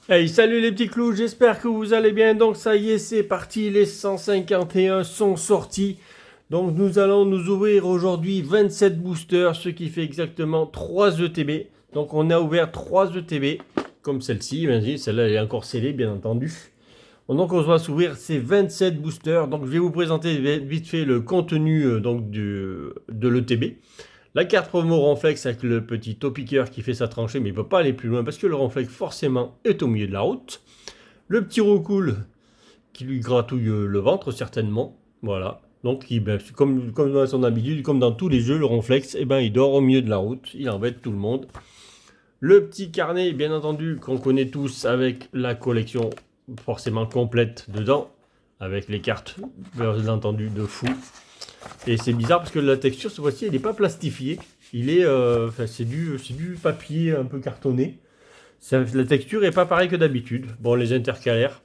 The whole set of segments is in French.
Hey, salut les petits clous, j'espère que vous allez bien. Donc ça y est, c'est parti, les 151 sont sortis. Donc nous allons nous ouvrir aujourd'hui 27 boosters, ce qui fait exactement 3 ETB. Donc on a ouvert 3 ETB, comme celle-ci, celle-là elle est encore scellée bien entendu. Donc on va s'ouvrir ces 27 boosters. Donc je vais vous présenter vite fait le contenu de l'ETB. La carte promo Ronflex avec le petit topiqueur qui fait sa tranchée, mais il ne peut pas aller plus loin parce que le Ronflex forcément est au milieu de la route. Le petit Roucoule qui lui gratouille le ventre certainement. Voilà. Donc comme dans son habitude, comme dans tous les jeux, le Ronflex, il dort au milieu de la route, il embête tout le monde. Le petit carnet, bien entendu, qu'on connaît tous avec la collection forcément complète dedans, avec les cartes, bien entendu, de fou. Et c'est bizarre parce que la texture, cette fois-ci, elle n'est pas plastifiée. C'est du papier un peu cartonné. La texture est pas pareille que d'habitude. Bon, les intercalaires,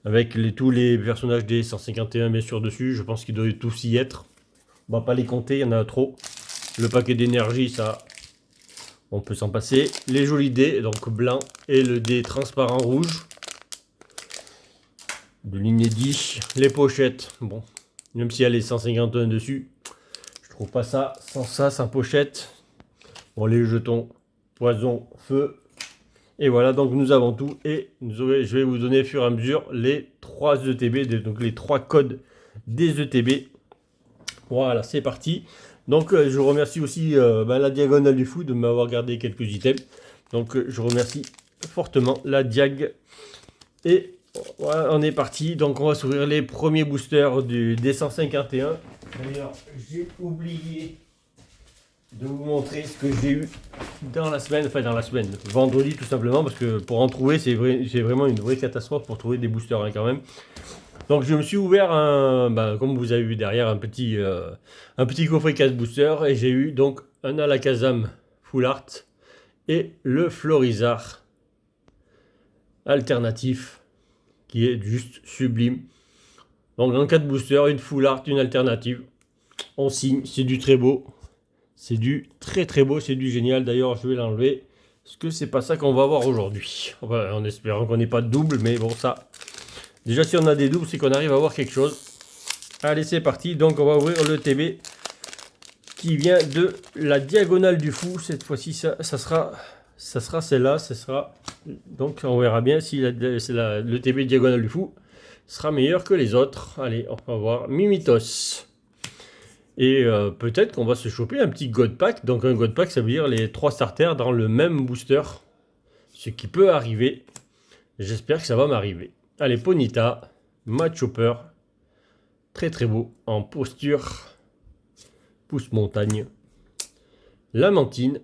avec tous les personnages des 151 bien sûr dessus, je pense qu'ils doivent tous y être. On va pas les compter, il y en a trop. Le paquet d'énergie, ça, on peut s'en passer. Les jolis dés, donc blanc, et le dé transparent rouge. De l'inédit. Les pochettes, bon, même s'il y a les 151 dessus, je trouve pas ça sans ça, sans pochette. Bon, les jetons, poison, feu. Et voilà, donc nous avons tout. Et je vais vous donner au fur et à mesure les 3 ETB, donc les 3 codes des ETB. Voilà, c'est parti. Donc je remercie aussi la Diagonale du Fou de m'avoir gardé quelques items. Donc je remercie fortement la Diag. Et voilà, on est parti. Donc on va s'ouvrir les premiers boosters des 151. D'ailleurs, j'ai oublié de vous montrer ce que j'ai eu dans la semaine, vendredi tout simplement, parce que pour en trouver, c'est vraiment une vraie catastrophe pour trouver des boosters quand même. Donc je me suis ouvert comme vous avez vu derrière, un petit coffret casse booster, et j'ai eu donc un Alakazam Full Art et le Florizard alternatif, qui est juste sublime. Donc en 4 boosters, une Full Art, une alternative, on signe, c'est du très beau. C'est du très très beau, c'est du génial. D'ailleurs, je vais l'enlever parce que c'est pas ça qu'on va voir aujourd'hui. Enfin, en espérant qu'on n'ait pas de double, mais bon, ça. Déjà, si on a des doubles, c'est qu'on arrive à voir quelque chose. Allez, c'est parti. Donc, on va ouvrir le TB qui vient de la Diagonale du Fou. Cette fois-ci, ça sera celle-là. Donc, on verra bien si le TB Diagonale du Fou sera meilleur que les autres. Allez, on va voir Mimitos. Et peut-être qu'on va se choper un petit God Pack. Donc un God Pack, ça veut dire les 3 starters dans le même booster. Ce qui peut arriver. J'espère que ça va m'arriver. Allez, Ponyta, Machopper. Très très beau. En posture. Pousse montagne. Lamentine.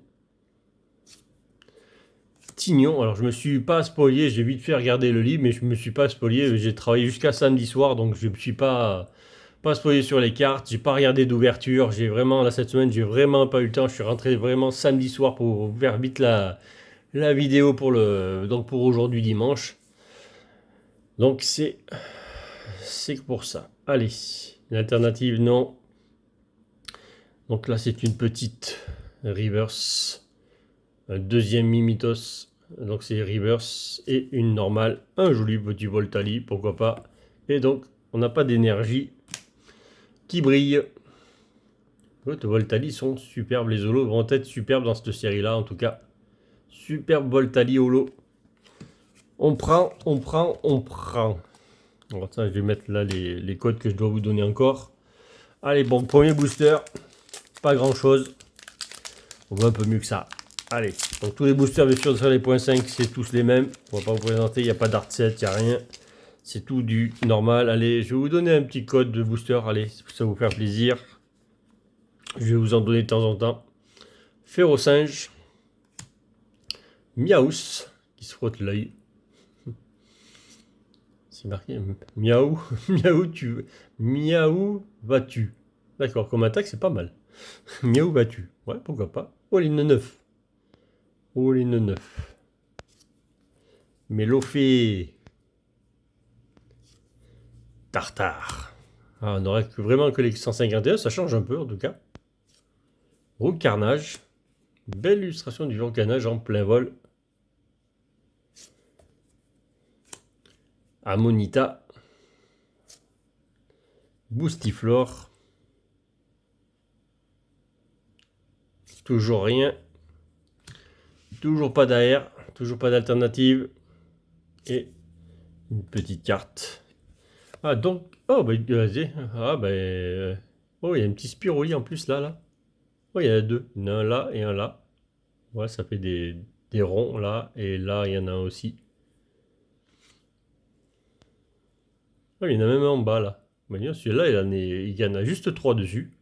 Tignon. Alors je me suis pas spoilé. J'ai vite fait regarder le livre, mais je me suis pas spoilé. J'ai travaillé jusqu'à samedi soir, donc je me suis pas spoilé sur les cartes, j'ai pas regardé d'ouverture, cette semaine, j'ai vraiment pas eu le temps, je suis rentré vraiment samedi soir pour faire vite la vidéo pour aujourd'hui dimanche. Donc c'est pour ça. Allez, l'alternative non. Donc là c'est une petite reverse, un deuxième Mimitos, donc c'est reverse et une normale, un joli petit Voltali, pourquoi pas. Et donc on n'a pas d'énergie qui brille. Les Voltali sont superbes, les holos vont être superbes dans cette série-là, en tout cas. Superbe Voltali holo. On prend. Alors ça, je vais mettre là les codes que je dois vous donner encore. Allez, bon, premier booster. Pas grand-chose. On va un peu mieux que ça. Allez, donc tous les boosters, bien sûr, sur les points 5, c'est tous les mêmes. On va pas vous présenter, il n'y a pas d'art set, il n'y a rien. C'est tout du normal. Allez, je vais vous donner un petit code de booster. Allez, ça va vous faire plaisir. Je vais vous en donner de temps en temps. Férocinge. Miaous, qui se frotte l'œil. C'est marqué miaou, miaou vas-tu. D'accord, comme attaque, c'est pas mal. Miaou vas-tu. Ouais, pourquoi pas. Oline 9. Oline 9. Mélofée. Tartare. Ah, on aurait vraiment que les 151, ça change un peu en tout cas. Roue carnage. Belle illustration du carnage en plein vol. Amonita. Boostiflore. Toujours rien. Toujours pas d'air. Toujours pas d'alternative. Et une petite carte. Ah donc... Oh bah vas-y. Ah bah... Oh il y a un petit Spiroli en plus là. Oh il y en a deux. Il y en a un là et un là. Ouais ça fait des ronds là. Et là il y en a un aussi. Oh, il y en a même un en bas là. Bah, celui-là il y en a juste 3 dessus.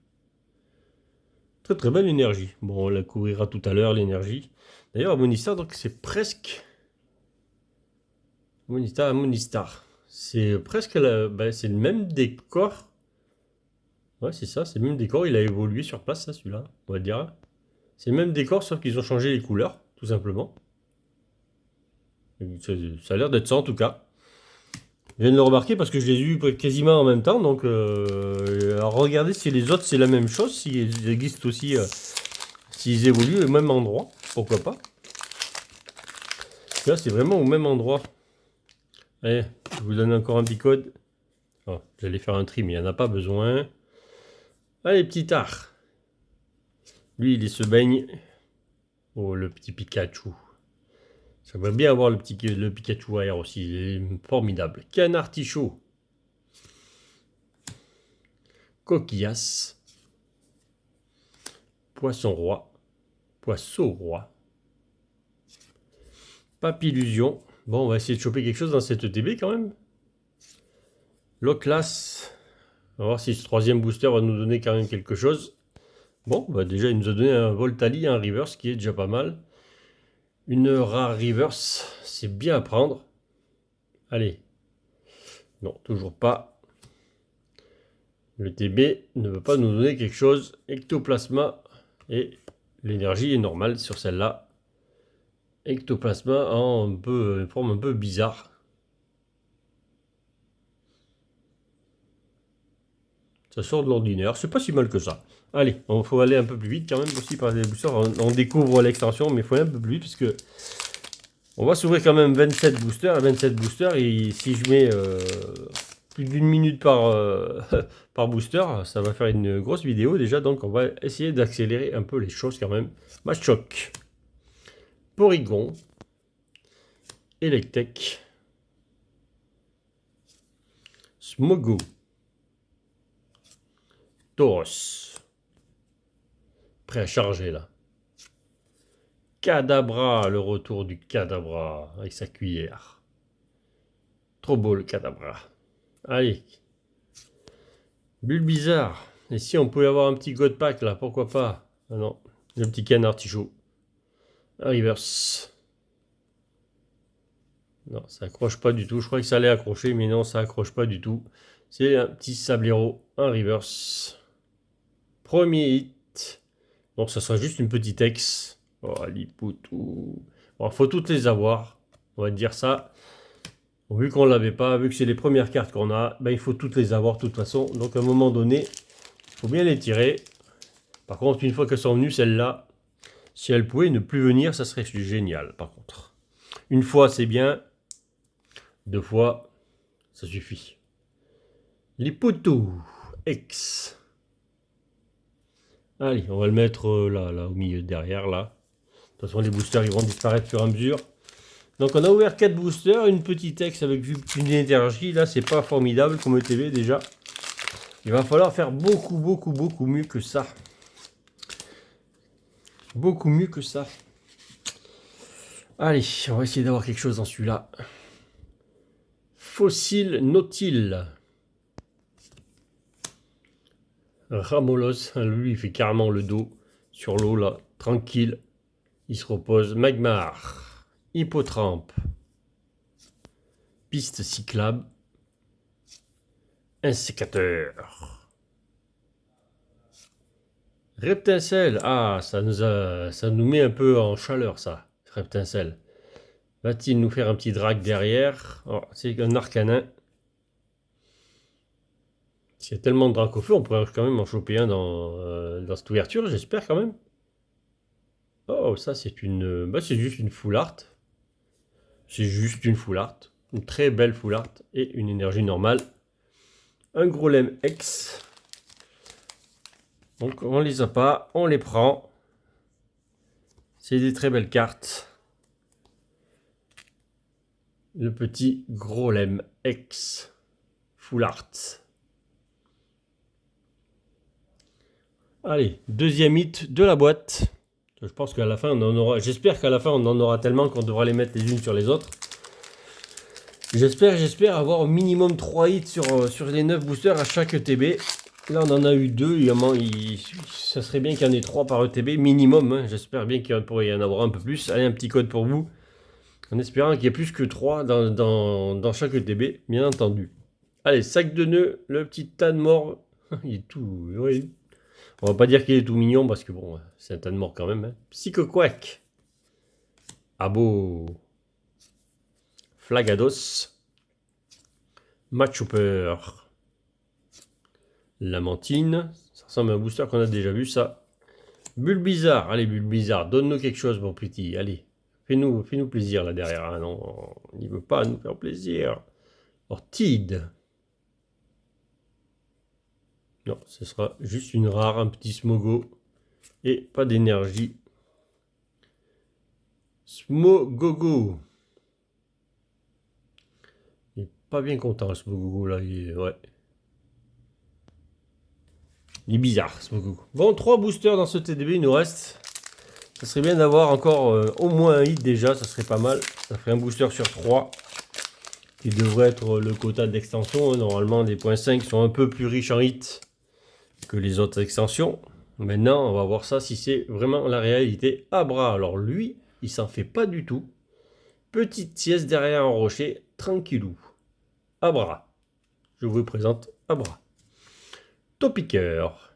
Très très belle énergie. Bon on la couvrira tout à l'heure l'énergie. D'ailleurs Amonistar donc c'est presque... Amonistar. C'est presque c'est le même décor. Ouais, c'est ça, c'est le même décor. Il a évolué sur place, ça, celui-là, on va dire. C'est le même décor, sauf qu'ils ont changé les couleurs, tout simplement. Ça a l'air d'être ça, en tout cas. Je viens de le remarquer parce que je les ai eus quasiment en même temps. Donc, alors regardez si les autres, c'est la même chose. S'ils existent aussi, s'ils évoluent au même endroit. Pourquoi pas. Là, c'est vraiment au même endroit. Allez, je vous donne encore un petit code. Oh, j'allais faire un tri, mais il n'y en a pas besoin. Allez, petit art. Lui, il se baigne. Oh, le petit Pikachu. J'aimerais bien avoir le Pikachu air aussi. Il est formidable. Canard Tichot. Coquillas. Poisson roi. Poisson roi. Papillusion. Bon, on va essayer de choper quelque chose dans cette ETB quand même. Loclas. On va voir si ce troisième booster va nous donner quand même quelque chose. Bon, bah déjà, il nous a donné un Voltali, un Reverse, qui est déjà pas mal. Une rare Reverse, c'est bien à prendre. Allez. Non, toujours pas. Le TB ne veut pas nous donner quelque chose. Ectoplasma. Et l'énergie est normale sur celle-là. Ectoplasma en une forme un peu bizarre. Ça sort de l'ordinaire. C'est pas si mal que ça. Allez, il faut aller un peu plus vite quand même aussi par les boosters. On découvre l'extension, mais il faut aller un peu plus vite parce que on va s'ouvrir quand même 27 boosters. 27 boosters, et si je mets plus d'une minute par booster, ça va faire une grosse vidéo déjà. Donc on va essayer d'accélérer un peu les choses quand même. Machoc, Porygon, Electek, Smogo, Tauros. Prêt à charger là. Kadabra, le retour du Kadabra avec sa cuillère. Trop beau le Kadabra. Allez. Bulbizarre. Et si on pouvait avoir un petit God Pack là, pourquoi pas? Ah non, le petit canard Tichot. Reverse. Non, ça accroche pas du tout. Je crois que ça allait accrocher, mais non, ça accroche pas du tout. C'est un petit Sablero, un reverse. Premier hit. Donc ça sera juste une petite ex. Oh, Lipoutou. Bon, faut toutes les avoir. On va dire ça. Bon, vu qu'on l'avait pas, vu que c'est les premières cartes qu'on a, ben, il faut toutes les avoir de toute façon. Donc à un moment donné, il faut bien les tirer. Par contre, une fois qu'elles sont venues, celles-là, si elles pouvaient ne plus venir, ça serait génial. Par contre, une fois c'est bien. 2 fois, ça suffit. Lipoutou. X. Allez, on va le mettre là, au milieu, derrière, là. De toute façon, les boosters, ils vont disparaître au fur et à mesure. Donc, on a ouvert 4 boosters, une petite X avec une énergie. Là, c'est pas formidable comme ETB, déjà. Il va falloir faire beaucoup, beaucoup, beaucoup mieux que ça. Beaucoup mieux que ça. Allez, on va essayer d'avoir quelque chose dans celui-là. Fossile Nautile. Ramolos, lui, il fait carrément le dos sur l'eau, là, tranquille. Il se repose. Magmar, Hippotrampe, Piste cyclable, Insécateur, Reptincelle. Ah, ça nous met un peu en chaleur, ça, Reptincelle. Va-t-il nous faire un petit drag derrière? Oh, c'est un arcanin. S'il y a tellement de drac au feu, on pourrait quand même en choper un dans cette ouverture, j'espère quand même. Oh, ça c'est une... Bah, c'est juste une full art. C'est juste une full art. Une très belle full art et une énergie normale. Un gros lemme X. Donc on les a pas, on les prend. C'est des très belles cartes. Le petit gros lemme X full art. Allez, deuxième hit de la boîte. Je pense qu'à la fin on en aura. J'espère qu'à la fin on en aura tellement qu'on devra les mettre les unes sur les autres. J'espère avoir au minimum 3 hits sur les 9 boosters à chaque ETB. Là, on en a eu 2. Ça serait bien qu'il y en ait 3 par ETB minimum. Hein. J'espère bien qu'il pourrait y en avoir un peu plus. Allez, un petit code pour vous. En espérant qu'il y ait plus que 3 dans chaque ETB, bien entendu. Allez, sac de nœuds, le petit tas de mort. Il est tout... Oui. On va pas dire qu'il est tout mignon parce que bon, c'est un tas de mort quand même. Hein. Psycho-Quack. Abo. Flagados. Machopper. Lamentine. Ça ressemble à un booster qu'on a déjà vu, ça. Bulbizarre. Allez, Bulbizarre, donne-nous quelque chose, mon petit. Allez, fais-nous plaisir là derrière. Ah non, il ne veut pas nous faire plaisir. Ortide. Non, ce sera juste une rare, un petit Smogo. Et pas d'énergie. Smogogo. Il n'est pas bien content, Smogogo, là. Ouais. Il est bizarre, Smogogo. Bon, 3 boosters dans ce TDB, il nous reste. Ça serait bien d'avoir encore au moins un hit déjà, ça serait pas mal. Ça ferait un booster sur 3. Qui devrait être le quota d'extension. Normalement, les points 5 sont un peu plus riches en hits que les autres extensions. Maintenant, on va voir ça si c'est vraiment la réalité. Abra, alors lui, il s'en fait pas du tout. Petite sieste derrière un rocher, tranquillou. Abra. Je vous présente Abra. Topiqueur.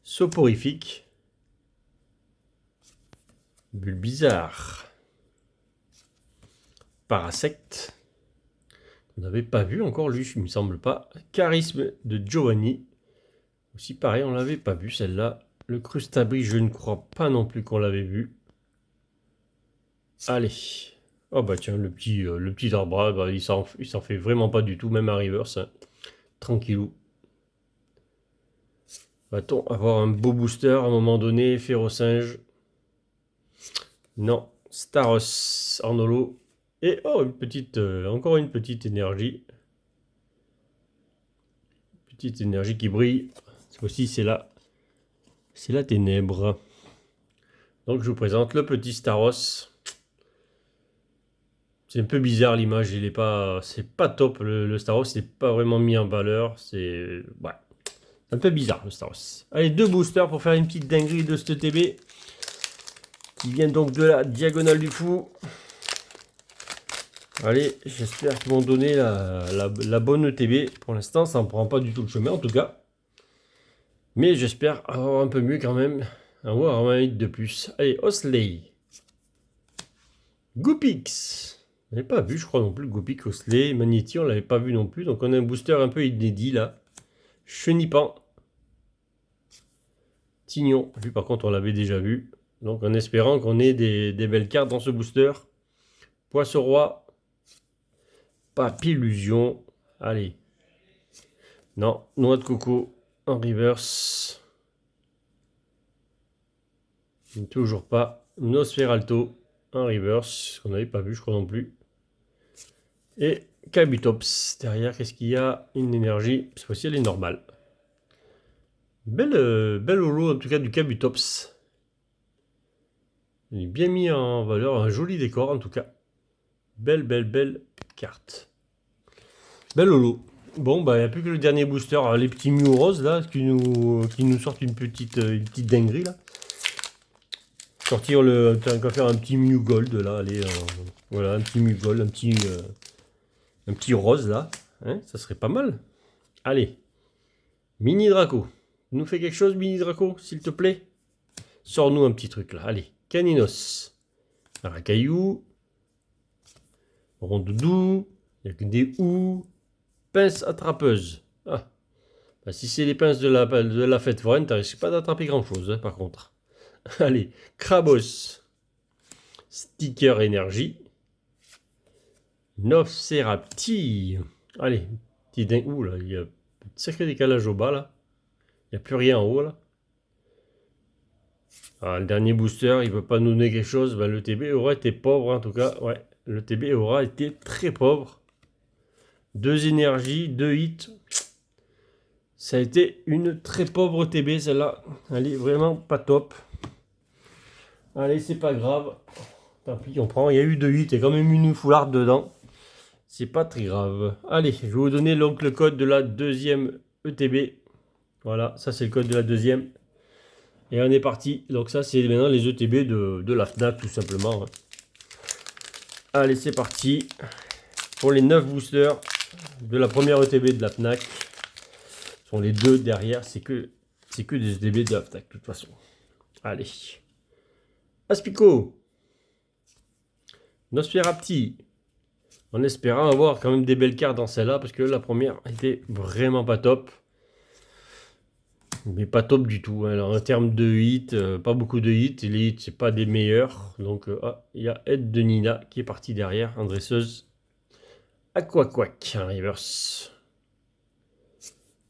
Soporifique. Bulbizarre. Parasect. On n'avait pas vu encore lui, il me semble pas. Charisme de Giovanni. Aussi pareil, on l'avait pas vu celle-là. Le Crustabri, je ne crois pas non plus qu'on l'avait vu. Allez. Oh bah tiens, le petit Arbra, bah, il s'en fait vraiment pas du tout, même à reverse. Hein. Tranquillou. Va-t-on avoir un beau booster à un moment donné? Férocinge. Non. Staros en holo. Et oh, encore une petite énergie. Petite énergie qui brille. Cette fois-ci, c'est la ténèbre. Donc, je vous présente le petit Staros. C'est un peu bizarre l'image, c'est pas top. Le Staros, il n'est pas vraiment mis en valeur. C'est un peu bizarre le Staros. Allez, 2 boosters pour faire une petite dinguerie de ce TB. Qui vient donc de la diagonale du fou. Allez, j'espère qu'ils vont donner la bonne ETB. Pour l'instant, ça ne prend pas du tout le chemin en tout cas. Mais j'espère avoir un peu mieux quand même. Avoir un hit de plus. Allez, Osley. Goopix. On n'avait pas vu, je crois non plus, Goopix, Osley. Magnéti, on ne l'avait pas vu non plus. Donc on a un booster un peu inédit là. Chenipan. Tignon. Lui par contre, on l'avait déjà vu. Donc en espérant qu'on ait des belles cartes dans ce booster. Poisson-roi. Papillusion. Allez. Non, noix de coco en reverse. Toujours pas. Nosferalto en reverse. Qu'on n'avait pas vu, je crois non plus. Et Kabutops. Derrière, qu'est-ce qu'il y a? Une énergie. Cette fois-ci, elle est normale. Belle holo, en tout cas, du Kabutops. Il est bien mis en valeur. Un joli décor, en tout cas. Belle carte. Belle holo. Bon, bah, il n'y a plus que le dernier booster. Alors, les petits Mew roses, là, qui nous sortent une petite dinguerie, là. Sortir on va faire un petit Mew Gold, là. Allez, voilà, un petit Mew Gold, un petit rose, là. Hein, ça serait pas mal. Allez. Mini Draco. Nous fais quelque chose, Mini Draco, s'il te plaît. Sors-nous un petit truc, là. Allez. Caninos. Racaillou. Rondoudou. Il n'y a que des ou. Pince attrapeuse. Ah. Bah, si c'est les pinces de la fête foraine, tu risques pas d'attraper grand chose, hein, par contre. Allez. Krabos. Sticker énergie. Nosferapti. Allez, petit dingue. Ouh là, il y a un sacré décalage au bas là. Il n'y a plus rien en haut là. Ah, le dernier booster, il ne veut pas nous donner quelque chose. Ben, le TB aura été pauvre en tout cas. Ouais, le TB aura été très pauvre. 2 énergies, 2 hits. Ça a été une très pauvre TB celle-là. Elle est vraiment pas top. Allez, c'est pas grave. Tant pis, on prend. Il y a eu 2 hits. Il y a quand même une foularde dedans. C'est pas très grave. Allez, je vais vous donner donc le code de la deuxième ETB. Voilà, ça c'est le code de la deuxième. Et on est parti. Donc ça c'est maintenant les ETB de la FNAC tout simplement. Allez, c'est parti. Pour les 9 boosters de la première ETB de la FNAC. Ce sont les 2 derrière. C'est que des ETB de la FNAC de toute façon. Allez. Aspico. Nosferapti. En espérant avoir quand même des belles cartes dans celle-là. Parce que la première était vraiment pas top. Mais pas top du tout. Alors, en termes de hits, pas beaucoup de hits. Les hits, c'est pas des meilleurs. Donc, il y a Aide de Nina qui est partie derrière. En dresseuse. Aquaquack en reverse.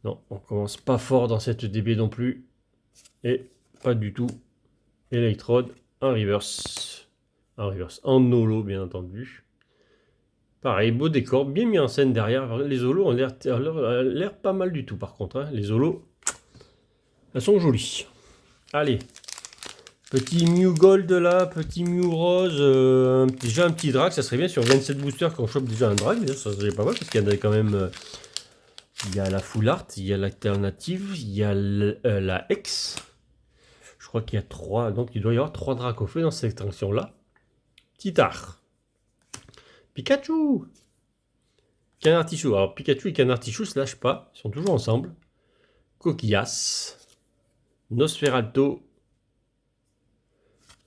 Non, on commence pas fort dans cette DB non plus. Et pas du tout. Electrode en reverse. En reverse. En holo, bien entendu. Pareil, beau décor, bien mis en scène derrière. Les holos ont l'air pas mal du tout par contre. Hein. Les holos, elles sont jolies. Allez. Petit Mew Gold là, petit Mew Rose. Déjà un petit drag, ça serait bien sur 27 boosters qu'on chope déjà un drag. Ça serait pas mal parce qu'il y en a quand même. Il y a la Full Art, il y a l'alternative, il y a la X. Je crois qu'il y a 3. Donc il doit y avoir 3 dracs au feu dans cette extension là. Titar. Pikachu. Canartichou. Alors Pikachu et Canartichou se lâchent pas. Ils sont toujours ensemble. Coquillas. Nosferatu.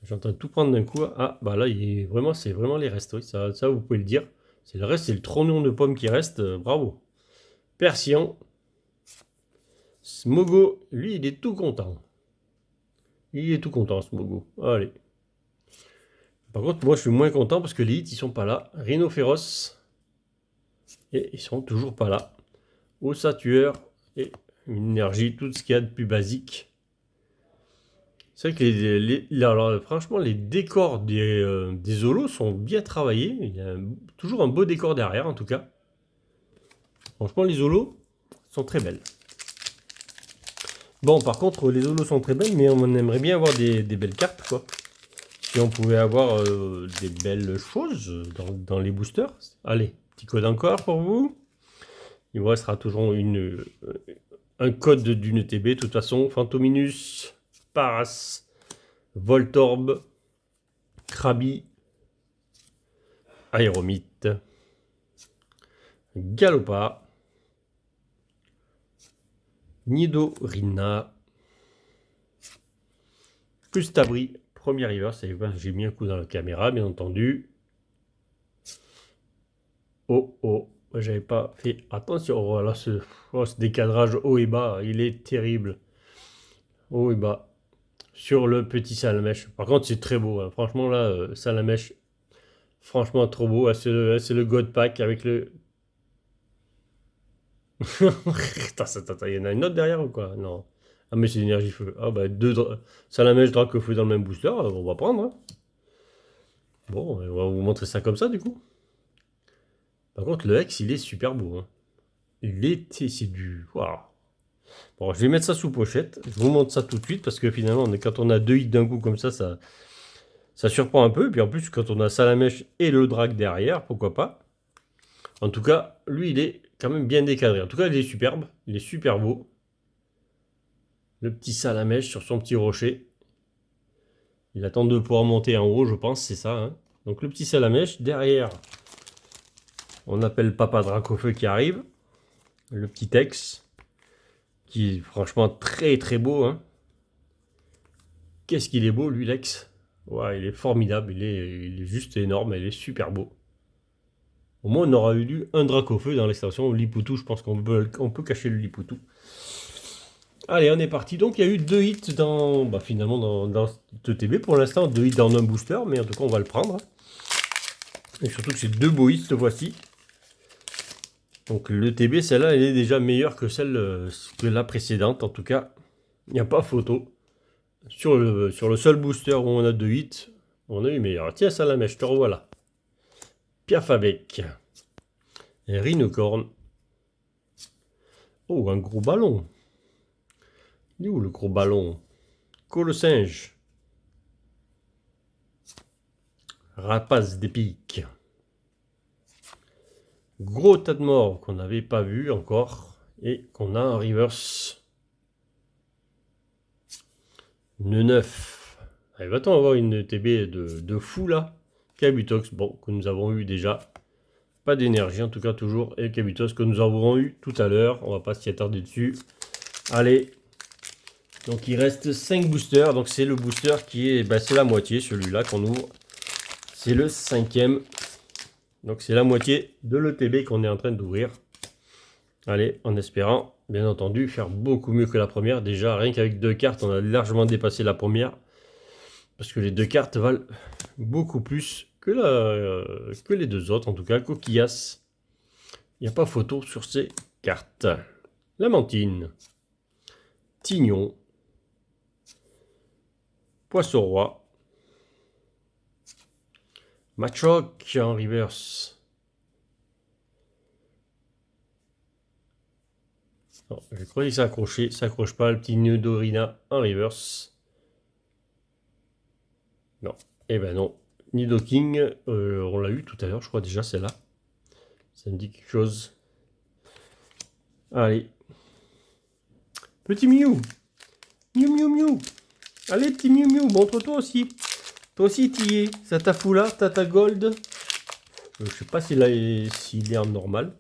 J'entends tout prendre d'un coup. Ah bah là c'est vraiment les restes. Oui, ça vous pouvez le dire. C'est le reste, c'est le trognon de pomme qui reste. Bravo. Persian. Smogo. Lui il est tout content. Il est tout content Smogo. Allez. Par contre, moi, je suis moins content parce que les hits, ils sont pas là. Rhinophéros. Et ils sont toujours pas là. Ossatueur. Et une énergie, tout ce qu'il y a de plus basique. C'est vrai que alors, franchement, les décors des holos sont bien travaillés. Il y a toujours un beau décor derrière, en tout cas. Franchement, les holos sont très belles. Bon, par contre, les holos sont très belles, mais on aimerait bien avoir des belles cartes, quoi. Si on pouvait avoir des belles choses dans les boosters. Allez, petit code encore pour vous. Il vous restera toujours un code d'une ETB. De toute façon, Phantominus, Paras, Voltorb, Krabi, Aéromite, Galopa, Nidorina, plus Tabri. Premier reverse, j'ai mis un coup dans la caméra, bien entendu. Oh, j'avais pas fait attention. Oh, là, ce décadrage haut et bas, il est terrible. Haut et bas. Sur le petit Salamèche. Par contre, c'est très beau. Hein. Franchement, là, Salamèche, franchement, trop beau. C'est le God Pack avec le... Attends, il y en a une autre derrière ou quoi? Non. Ah, mais c'est l'énergie feu. Ah, bah, 2 Salamèche, Drac feu dans le même booster. On va prendre. Hein. Bon, on va vous montrer ça comme ça, du coup. Par contre, le X, il est super beau. Hein. C'est du... Waouh. Bon, je vais mettre ça sous pochette. Je vous montre ça tout de suite parce que finalement, quand on a 2 hits d'un coup comme ça surprend un peu. Et puis en plus, quand on a Salamèche et le Drac derrière, pourquoi pas. En tout cas, lui, il est quand même bien décadré. En tout cas, il est superbe. Il est super beau. Le petit Salamèche sur son petit rocher. Il attend de pouvoir monter en haut, je pense, c'est ça. Hein. Donc le petit Salamèche. Derrière, on appelle Papa Dracofeu qui arrive. Le petit Tex. Qui est franchement très très beau. Hein. Qu'est-ce qu'il est beau, lui, Lex. Ouais, il est formidable. Il est juste énorme. Il est super beau. Au moins, on aura eu un Dracofeu dans l'extension. Lipoutou, je pense qu'on peut cacher le Lipoutou. Allez, on est parti. Donc, il y a eu 2 hits finalement dans ce TB. Pour l'instant, 2 hits dans un booster. Mais en tout cas, on va le prendre. Et surtout que c'est 2 boïs cette fois-ci. Donc le TB, celle-là, elle est déjà meilleure que celle que la précédente. En tout cas, il n'y a pas photo. Sur le seul booster où on a 2 hits, on a eu meilleur. Tiens, Salamèche, je te revois là. Piaf avec. Et Rhinocorn. Oh, un gros ballon. Il est où le gros ballon? Colosinge. Rapace des pics. Gros tas de morts qu'on n'avait pas vu encore et qu'on a en reverse. Une 9. Allez, va-t-on avoir une TB de fou là? Kabutox, bon, que nous avons eu déjà. Pas d'énergie en tout cas toujours. Et Kabutox que nous avons eu tout à l'heure. On va pas s'y attarder dessus. Allez. Donc il reste 5 boosters. Donc c'est le booster qui est... Ben, c'est la moitié celui-là qu'on ouvre. C'est le 5e. Donc c'est la moitié de l'ETB qu'on est en train d'ouvrir. Allez, en espérant, bien entendu, faire beaucoup mieux que la première. Déjà, rien qu'avec 2 cartes, on a largement dépassé la première. Parce que les 2 cartes valent beaucoup plus que les 2 autres. En tout cas, Coquillas. Il n'y a pas photo sur ces cartes. Lamantine. Tignon. Poisson-roi. Machoc en reverse. Non, je croyais que ça accrochait. Ça accroche pas. Le petit Nidorina en reverse. Non. Eh ben non. Nidoking, on l'a eu tout à l'heure, je crois déjà celle-là. Ça me dit quelque chose. Allez. Petit Mew. Mew, Mew, Mew. Allez, petit Mew, Mew, montre-toi aussi. Toi aussi, t'y es. Ça t'a fou là, t'as ta gold. Je sais pas s'il est en normal.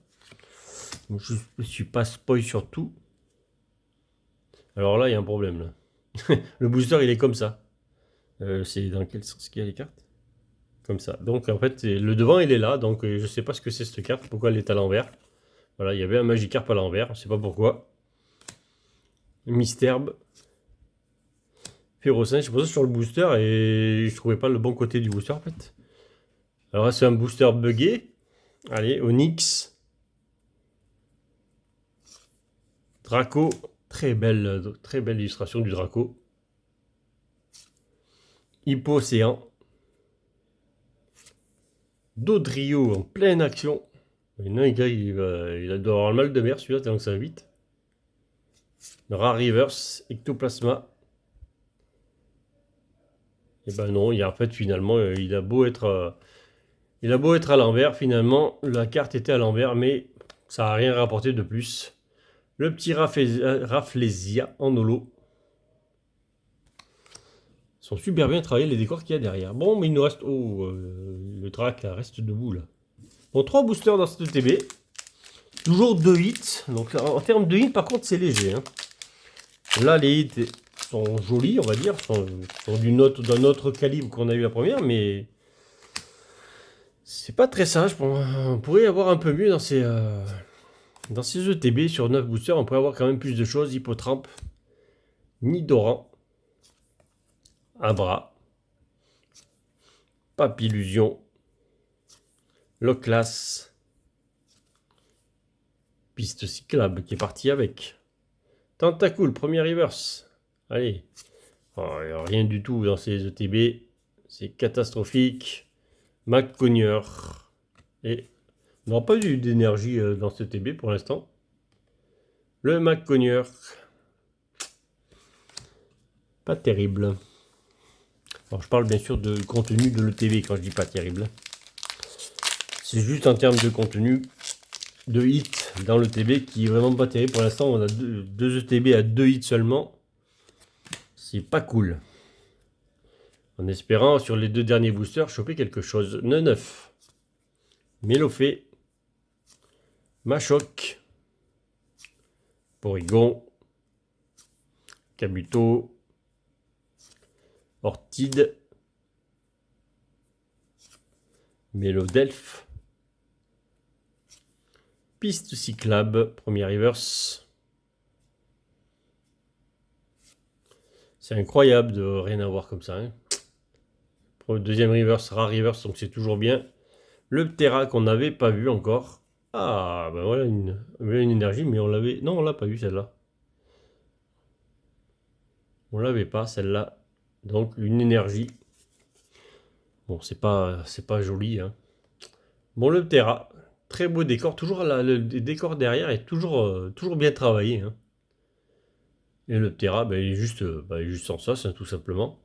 Je ne suis pas spoil sur tout. Alors là, il y a un problème. Là. Le booster, il est comme ça. C'est dans quel sens qu'il y a les cartes? Comme ça. Donc en fait, le devant, il est là. Donc je sais pas ce que c'est cette carte. Pourquoi elle est à l'envers. Voilà, il y avait un Magikarp à l'envers. Je sais pas pourquoi. Misterbe. Ferrosin, je posais sur le booster et je trouvais pas le bon côté du booster en fait. Alors là, c'est un booster buggé. Allez, Onyx. Draco. Très belle illustration du Draco. Hippo-Océan. Dodrio en pleine action. Il doit avoir le mal de mer celui-là, tellement que ça va vite. Rare Reverse, Ectoplasma. Et ben non, en fait finalement, il a beau être à l'envers, finalement, la carte était à l'envers, mais ça n'a rien rapporté de plus. Le petit Rafflesia en holo. Ils sont super bien travaillés les décors qu'il y a derrière. Bon, mais il nous reste... Oh, le Drac reste debout là. Bon, 3 boosters dans cette TB. Toujours 2 hits. Donc en termes de hits, par contre, c'est léger. Hein. Là, les hits sont jolis, on va dire. Sont d'un autre calibre qu'on a eu la première, mais... C'est pas très sage. On pourrait avoir un peu mieux dans ces ETB sur 9 boosters. On pourrait avoir quand même plus de choses. Hippotrampe, Nidoran, Abra, Papillusion, Loclas, Piste cyclable qui est parti avec. Tentacool, premier reverse. Allez. Oh, rien du tout dans ces ETB. C'est catastrophique. McCogneur. Et on n'aura pas eu d'énergie dans ce ETB pour l'instant. Le McCogneur. Pas terrible. Alors, je parle bien sûr de contenu de l'ETB quand je dis pas terrible. C'est juste en termes de contenu de hits dans l'ETB qui est vraiment pas terrible. Pour l'instant, on a deux ETB à 2 hits seulement. C'est pas cool. En espérant sur les 2 derniers boosters choper quelque chose. 9. Mélofée. Machoc. Porygon. Kabuto. Ortide. Mélodelph. Piste cyclable, premier reverse. C'est incroyable de rien avoir comme ça. Hein. Deuxième reverse, rare reverse, donc c'est toujours bien. Le Ptera qu'on n'avait pas vu encore. Ah, ben voilà une énergie, mais on l'avait... Non, on l'a pas eu celle-là. On l'avait pas celle-là. Donc une énergie. Bon, c'est pas joli, hein. Bon, le Ptera. Très beau décor. Toujours le décor derrière est toujours bien travaillé, hein. Et le Ptera, ben, il est juste sans ça, tout simplement.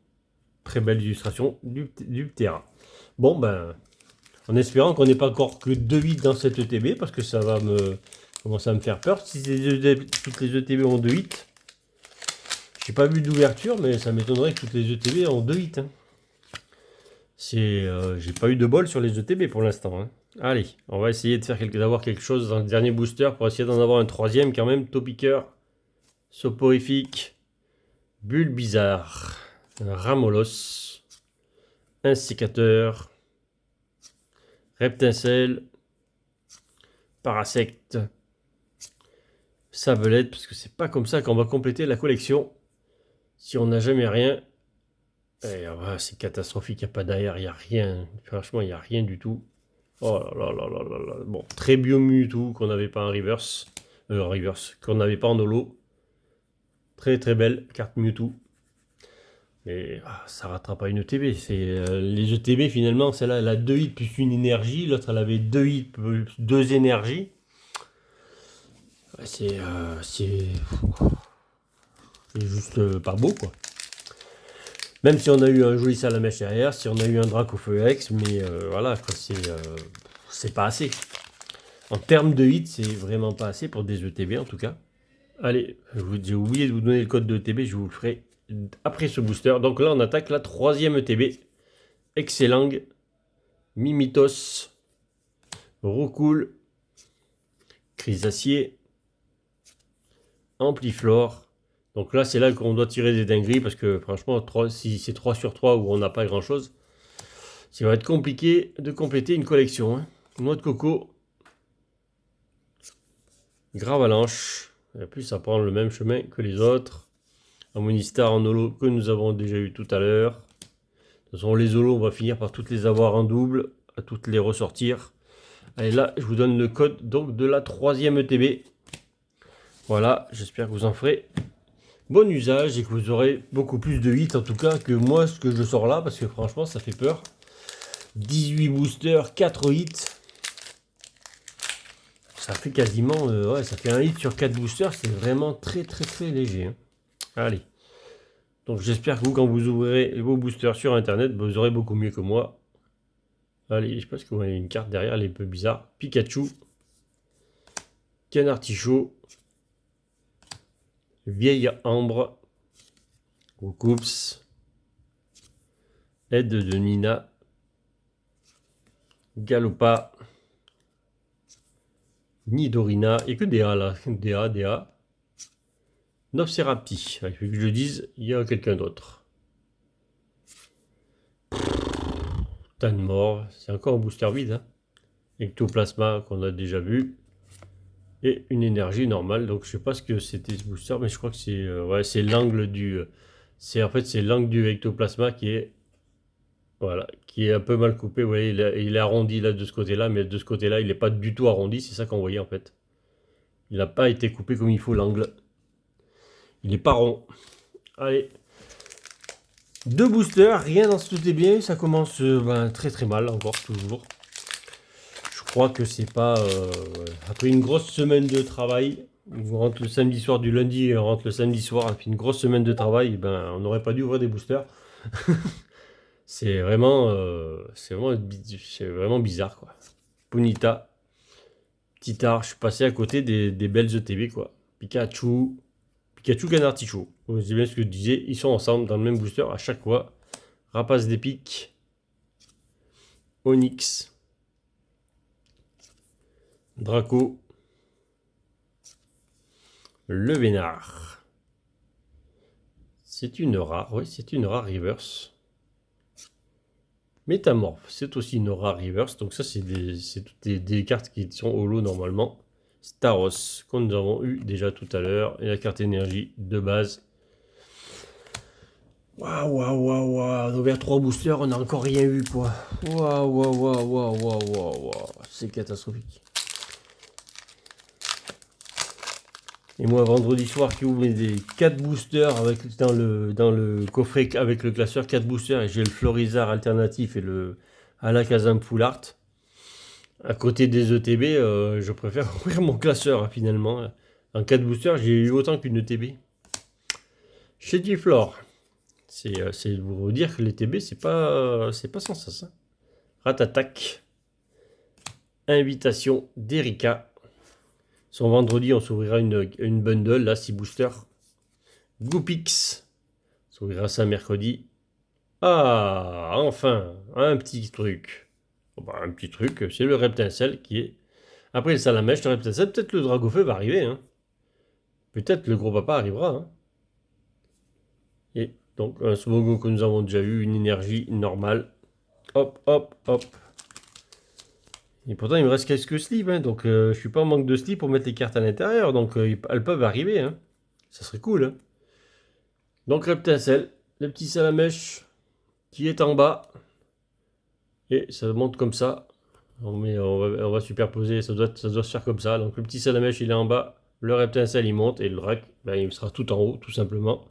Très belle illustration du Ptera. Bon, ben, en espérant qu'on n'ait pas encore que 2 hits dans cette ETB, parce que ça va commencer à me faire peur. Si toutes les ETB ont 2 hits, j'ai pas vu d'ouverture, mais ça m'étonnerait que toutes les ETB ont 2 hits, hein. J'ai pas eu de bol sur les ETB pour l'instant, hein. Allez, on va essayer d'avoir quelque chose dans le dernier booster pour essayer d'en avoir un troisième quand même. Topiqueur, soporifique, bulle bizarre, ramolos, un sécateur, reptincelle, parasecte, savelette, parce que c'est pas comme ça qu'on va compléter la collection si on n'a jamais rien. C'est catastrophique, il n'y a pas d'air, il n'y a rien. Franchement, il n'y a rien du tout. Oh là là là là là. Bon, très bio Mewtwo qu'on n'avait pas en reverse. Qu'on n'avait pas en holo. Très très belle carte Mewtwo. Mais ça rattrape pas une ETB. Les ETB finalement, celle-là elle a 2 hits plus une énergie. L'autre elle avait 2 hits plus 2 énergies. C'est juste pas beau quoi. Même si on a eu un joli Salamèche derrière, si on a eu un Dracofeu-X, mais voilà, c'est pas assez. En termes de hits, c'est vraiment pas assez pour des ETB en tout cas. Allez, j'ai oublié de vous donner le code de ETB, je vous le ferai après ce booster. Donc là, on attaque la 3e ETB. Excellang, Mimitos, Roucoule, Chrysacier, Ampliflore. Donc là, c'est là qu'on doit tirer des dingueries parce que franchement, si c'est 3 sur 3 où on n'a pas grand chose, ça va être compliqué de compléter une collection, hein. Noix de coco, Gravalanche, et puis ça prend le même chemin que les autres. Harmonistar en holo que nous avons déjà eu tout à l'heure. De toute façon, les holos, on va finir par toutes les avoir en double, à toutes les ressortir. Allez, là, je vous donne le code donc de la 3e ETB. Voilà, j'espère que vous en ferez bon usage et que vous aurez beaucoup plus de hits en tout cas que moi ce que je sors là parce que franchement ça fait peur. 18 boosters, 4 hits. Ça fait quasiment ouais, ça fait un hit sur 4 boosters, c'est vraiment très très très léger, hein. Allez. Donc j'espère que vous quand vous ouvrirez vos boosters sur internet, vous aurez beaucoup mieux que moi. Allez, je pense que vous voyez une carte derrière, elle est un peu bizarre. Pikachu, Canard Tichot, Vieille Ambre, Roucoups, Aide de Nina, Galopa, Nidorina, et que des A là, des A. Nopserapti, il faut que je le dise, il y a quelqu'un d'autre. Tanmore, c'est encore un booster vide, hein. Ectoplasma qu'on a déjà vu. Et une énergie normale, donc je sais pas ce que c'était ce booster, mais je crois que c'est ouais, c'est l'angle du... en fait c'est l'angle du ectoplasma qui est... Voilà, qui est un peu mal coupé. Vous voyez, il est arrondi là de ce côté-là, mais de ce côté-là, il n'est pas du tout arrondi. C'est ça qu'on voyait en fait. Il n'a pas été coupé comme il faut l'angle. Il n'est pas rond. Allez. 2 boosters, rien dans ce tout est bien. Ça commence très très mal encore, toujours. Je crois que c'est pas... après une grosse semaine de travail, on rentre le samedi soir du lundi et on rentre le samedi soir, après une grosse semaine de travail, on n'aurait pas dû ouvrir des boosters. C'est vraiment bizarre quoi. Ponyta, Titar, je suis passé à côté des belles ETB quoi. Pikachu, Canard Tichot. C'est bien ce que je disais, ils sont ensemble dans le même booster à chaque fois. Rapace d'épique, Onyx, Draco, le Vénard. C'est une rare, oui, c'est une rare reverse. Métamorphe, c'est aussi une rare reverse. Donc ça, c'est toutes des cartes qui sont holo normalement. Staros, qu'on nous avons eu déjà tout à l'heure. Et la carte énergie de base. Waouh, waouh, waouh, waouh. On a ouvert 3 boosters, on n'a encore rien eu, quoi. Waouh, waouh, waouh, waouh, waouh, waouh, waouh. C'est catastrophique. Et moi, vendredi soir, qui ouvre des 4 boosters avec, dans le coffret avec le classeur 4 boosters, et j'ai le Florizard alternatif et le Alakazam Full Art. À côté des ETB, je préfère ouvrir mon classeur, hein, finalement. En 4 boosters, j'ai eu autant qu'une ETB. Chez Giflor, c'est vous dire que les TB, c'est pas sans sens. Hein. Ratatac. Invitation d'Erika. Son vendredi, on s'ouvrira une bundle, là, 6 boosters. Goopix. On s'ouvrira ça mercredi. Ah, enfin, un petit truc. Bon, bah, un petit truc, c'est le Reptincelle qui est... Après le Salamèche, le Reptincelle, peut-être le Dragofeu va arriver. Hein. Peut-être le gros papa arrivera. Hein. Et donc, un Swogo que nous avons déjà eu, une énergie normale. Hop, hop, hop. Et pourtant, il me reste quelques slips, hein, donc je suis pas en manque de slips pour mettre les cartes à l'intérieur, donc elles peuvent arriver. Hein. Ça serait cool. Hein. Donc, Reptincelle, le petit Salamèche qui est en bas. Et ça monte comme ça. On va superposer, ça doit se faire comme ça. Donc, le petit Salamèche, il est en bas. Le Reptincelle, il monte. Et le Drac, ben, il sera tout en haut, tout simplement.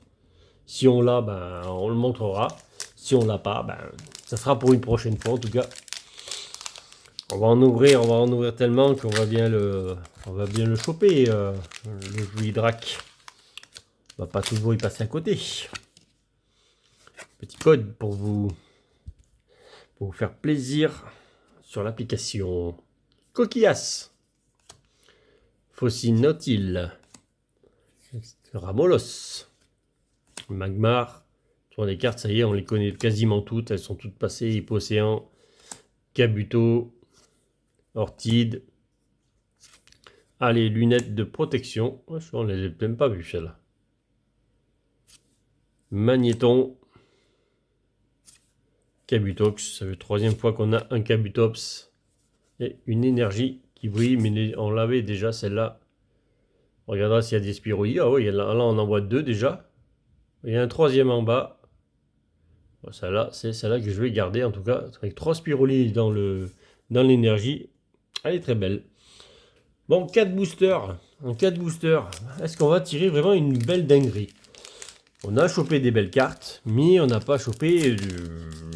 Si on l'a, ben, on le montrera. Si on l'a pas, ben, ça sera pour une prochaine fois, en tout cas. On va en ouvrir tellement qu'on va bien le choper, le joli Drac. On va pas toujours y passer à côté. Petit code pour vous faire plaisir sur l'application. Coquillas. Fossile Nautile. Ramolos. Magmar. Sur les cartes, ça y est, on les connaît quasiment toutes. Elles sont toutes passées. Hypocéan. Kabuto. Ortide. Allez, lunettes de protection. On ne les a même pas vues, celles-là. Magnéton. Kabutox. Ça fait la 3e fois qu'on a un Kabutops. Et une énergie qui brille, mais on l'avait déjà, celle-là. On regardera s'il y a des Spiroli. Ah oui, là, on en voit 2 déjà. Il y a un 3e en bas. Bon, celle-là, c'est celle-là que je vais garder, en tout cas. Avec 3 Spiroli dans l'énergie. Elle est très belle. Bon, 4 boosters. En 4 boosters, est-ce qu'on va tirer vraiment une belle dinguerie? On a chopé des belles cartes, mais on n'a pas chopé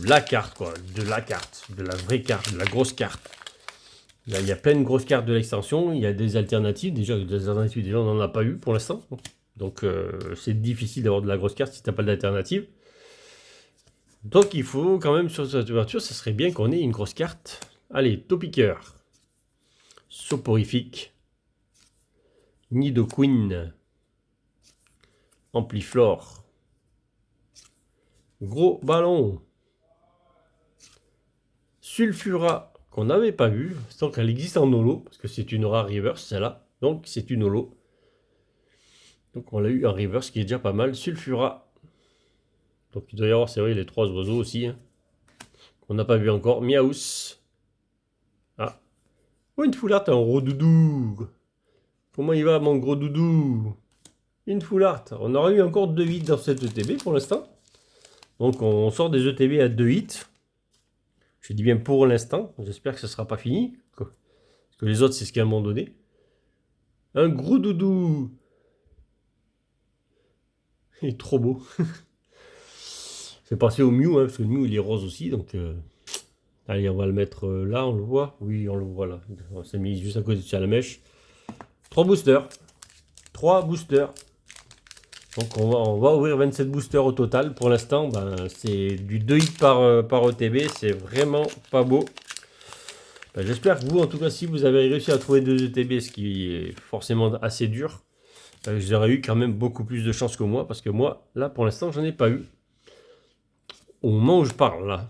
la carte, quoi. De la carte, de la vraie carte, de la grosse carte. Là, il y a plein de grosses cartes de l'extension, il y a des alternatives. Déjà, on n'en a pas eu pour l'instant. Donc, c'est difficile d'avoir de la grosse carte si tu n'as pas d'alternative. Donc, il faut quand même, sur cette ouverture, ça serait bien qu'on ait une grosse carte. Allez, Topiqueur. Soporifique. Nidoqueen. Ampliflore. Gros ballon. Sulfura, qu'on n'avait pas vu. Donc elle existe en holo, parce que c'est une rare reverse, celle-là. Donc c'est une holo. Donc on l'a eu en reverse, qui est déjà pas mal. Sulfura. Donc il doit y avoir, c'est vrai, les 3 oiseaux aussi. Hein, qu'on n'a pas vu encore. Miaus. Ah. Oh, une foularte, un gros doudou. Comment il va, mon gros doudou? Une foularte. On aura eu encore 2 hits dans cette ETB pour l'instant. Donc on sort des ETB à 2 hits. Je dis bien pour l'instant. J'espère que ce ne sera pas fini. Parce que les autres, c'est ce qu'à un moment donné. Un gros doudou. Il est trop beau. C'est passé au Mew, hein, parce que le Mew, il est rose aussi. Donc, allez, on va le mettre là, on le voit. Oui, on le voit là. On s'est mis juste à côté de Salamèche. 3 boosters. 3 boosters. Donc on va ouvrir 27 boosters au total. Pour l'instant, ben, c'est du 2 hits par ETB. C'est vraiment pas beau. Ben, j'espère que vous, en tout cas, si vous avez réussi à trouver 2 ETB, ce qui est forcément assez dur, vous aurez eu quand même beaucoup plus de chance que moi. Parce que moi, là, pour l'instant, j'en ai pas eu. Au moment où je parle, là.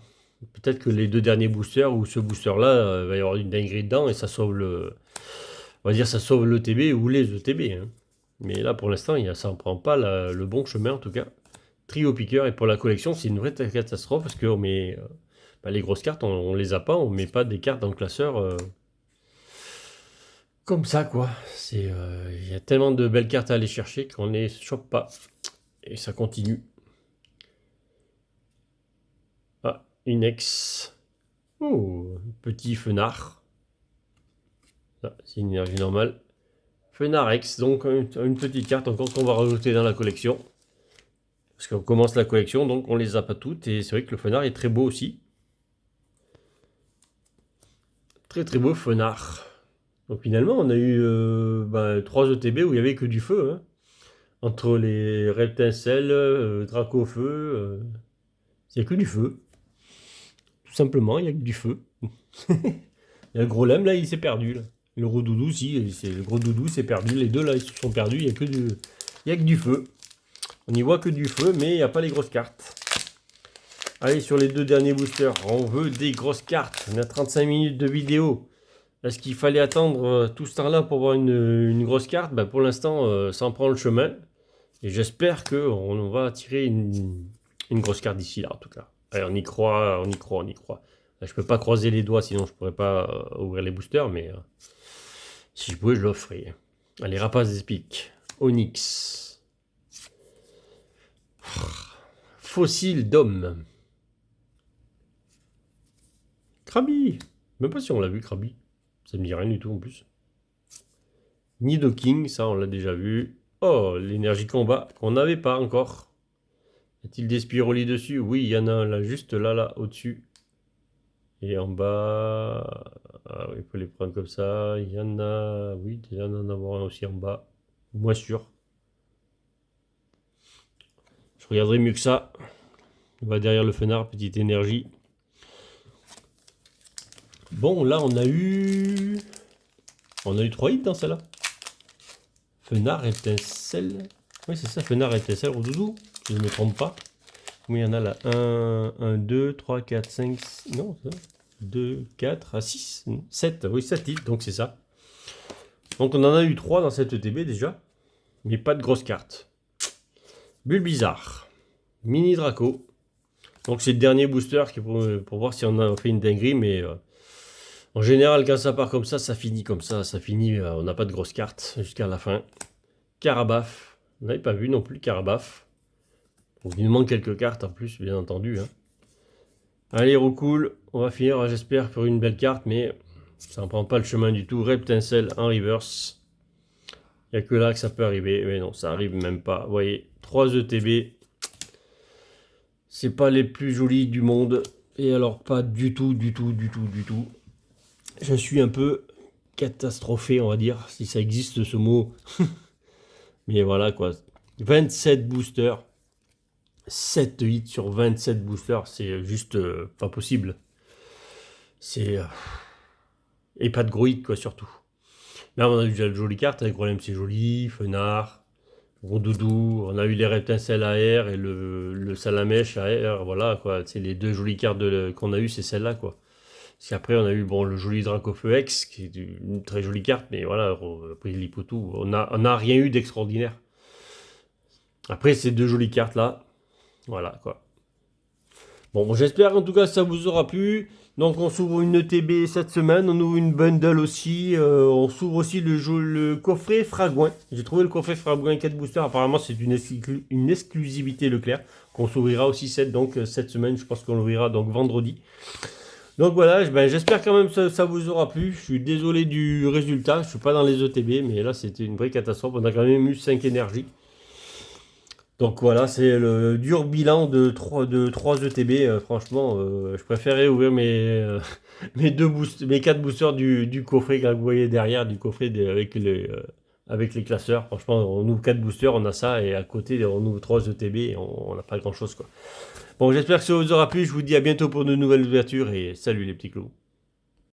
Peut-être que les 2 derniers boosters ou ce booster-là, il va y avoir une dinguerie dedans et ça sauve le... On va dire ça sauve l'ETB ou les ETB. Hein. Mais là, pour l'instant, ça ne prend pas le bon chemin, en tout cas. Trio piqueur, et pour la collection, c'est une vraie catastrophe parce qu'on met les grosses cartes, on les a pas, on met pas des cartes dans le classeur comme ça, quoi. Il y a tellement de belles cartes à aller chercher qu'on ne les chope pas. Et ça continue. Inex. Oh, petit Fenard. C'est une énergie normale. Fenard X, donc une petite carte encore qu'on va rajouter dans la collection. Parce qu'on commence la collection, donc on les a pas toutes. Et c'est vrai que le Fenard est très beau aussi. Très très beau Fenard. Donc finalement, on a eu 3 ETB où il n'y avait que du feu. Hein. Entre les Reptincelles, Dracofeu, il n'y a que du feu. Tout simplement, il n'y a que du feu. Il y a le gros lemme là, il s'est perdu. Là. Le gros doudou, si, le gros doudou s'est perdu. Les deux là, ils se sont perdus. Il n'y a que du feu. On n'y voit que du feu, mais il n'y a pas les grosses cartes. Allez, sur les 2 derniers boosters, on veut des grosses cartes. On a 35 minutes de vidéo. Est-ce qu'il fallait attendre tout ce temps-là pour voir une grosse carte? Pour l'instant, ça en prend le chemin. Et j'espère qu'on va tirer une grosse carte d'ici là, en tout cas. Allez, on y croit, on y croit, on y croit. Là, je peux pas croiser les doigts, sinon je pourrais pas ouvrir les boosters, mais si je pouvais, je le ferais. Allez, Rapace des Pics, Onyx, Fossile d'Homme, Krabi. Même pas si on l'a vu, Krabi. Ça me dit rien du tout en plus. Nidoking, ça on l'a déjà vu. Oh, l'énergie combat qu'on n'avait pas encore. Y a-t-il des Spiroli dessus? Oui, il y en a un là, juste là, au-dessus. Et en bas... Ah oui, il faut les prendre comme ça. Il y en a... Oui, il y en a en avoir un aussi en bas. Moins sûr. Je regarderai mieux que ça. On va derrière le Fenard, petite énergie. Bon, là, on a eu 3 hits dans celle-là. Fenard, étincelle. Oui, c'est ça, Fenard, étincelle, au doudou. Si je ne me trompe pas. Combien il y en a là? 1, 2, 3, 4, 5, non, 2, 4, 6, 7. Oui, 7 hits, donc c'est ça. Donc on en a eu 3 dans cette ETB déjà. Mais pas de grosses cartes. Bulbizarre. Mini Draco. Donc c'est le dernier booster qui pour voir si on a fait une dinguerie, mais en général quand ça part comme ça finit comme ça. Ça finit, on n'a pas de grosses cartes jusqu'à la fin. Carabaf. On n'avait pas vu non plus Carabaf. Donc, il nous manque quelques cartes en plus, bien entendu. Hein. Allez, recool. On va finir, j'espère, pour une belle carte, mais ça ne prend pas le chemin du tout. Reptincelle en reverse. Il n'y a que là que ça peut arriver. Mais non, ça arrive même pas. Vous voyez, 3 ETB. C'est pas les plus jolis du monde. Et alors, pas du tout, du tout, du tout, du tout. Je suis un peu catastrophé, on va dire, si ça existe ce mot. Mais voilà, quoi. 27 boosters. 7 hits sur 27 boosters, c'est juste pas possible. C'est... et pas de gros hits, quoi, surtout. Là, on a eu déjà de jolies cartes, avec Golem, c'est joli, Fenard, Rondoudou, on a eu les Reptincelles AR et le Salamèche AR, voilà, quoi. C'est les 2 jolies cartes qu'on a eu, c'est celle-là, quoi. Parce qu'après, on a eu, bon, le joli Dracofeu X, qui est une très jolie carte, mais voilà, après l'Hipotou, on a rien eu d'extraordinaire. Après, ces 2 jolies cartes-là, voilà, quoi. Bon, j'espère en tout cas que ça vous aura plu. Donc, on s'ouvre une ETB cette semaine. On ouvre une bundle aussi. On s'ouvre aussi le coffret Fragouin. J'ai trouvé le coffret Fragouin 4 boosters. Apparemment, c'est une exclusivité Leclerc. Qu'on s'ouvrira aussi cette semaine. Je pense qu'on l'ouvrira donc vendredi. Donc voilà, j'espère quand même que ça vous aura plu. Je suis désolé du résultat. Je ne suis pas dans les ETB. Mais là, c'était une vraie catastrophe. On a quand même eu 5 énergies. Donc voilà, c'est le dur bilan de 3 ETB. Franchement, je préférais ouvrir mes 4 boosters du coffret que vous voyez derrière, du coffret avec les classeurs. Franchement, on ouvre 4 boosters, on a ça, et à côté, on ouvre 3 ETB et on n'a pas grand chose, quoi. Bon, j'espère que ça vous aura plu. Je vous dis à bientôt pour de nouvelles ouvertures et salut les petits clous.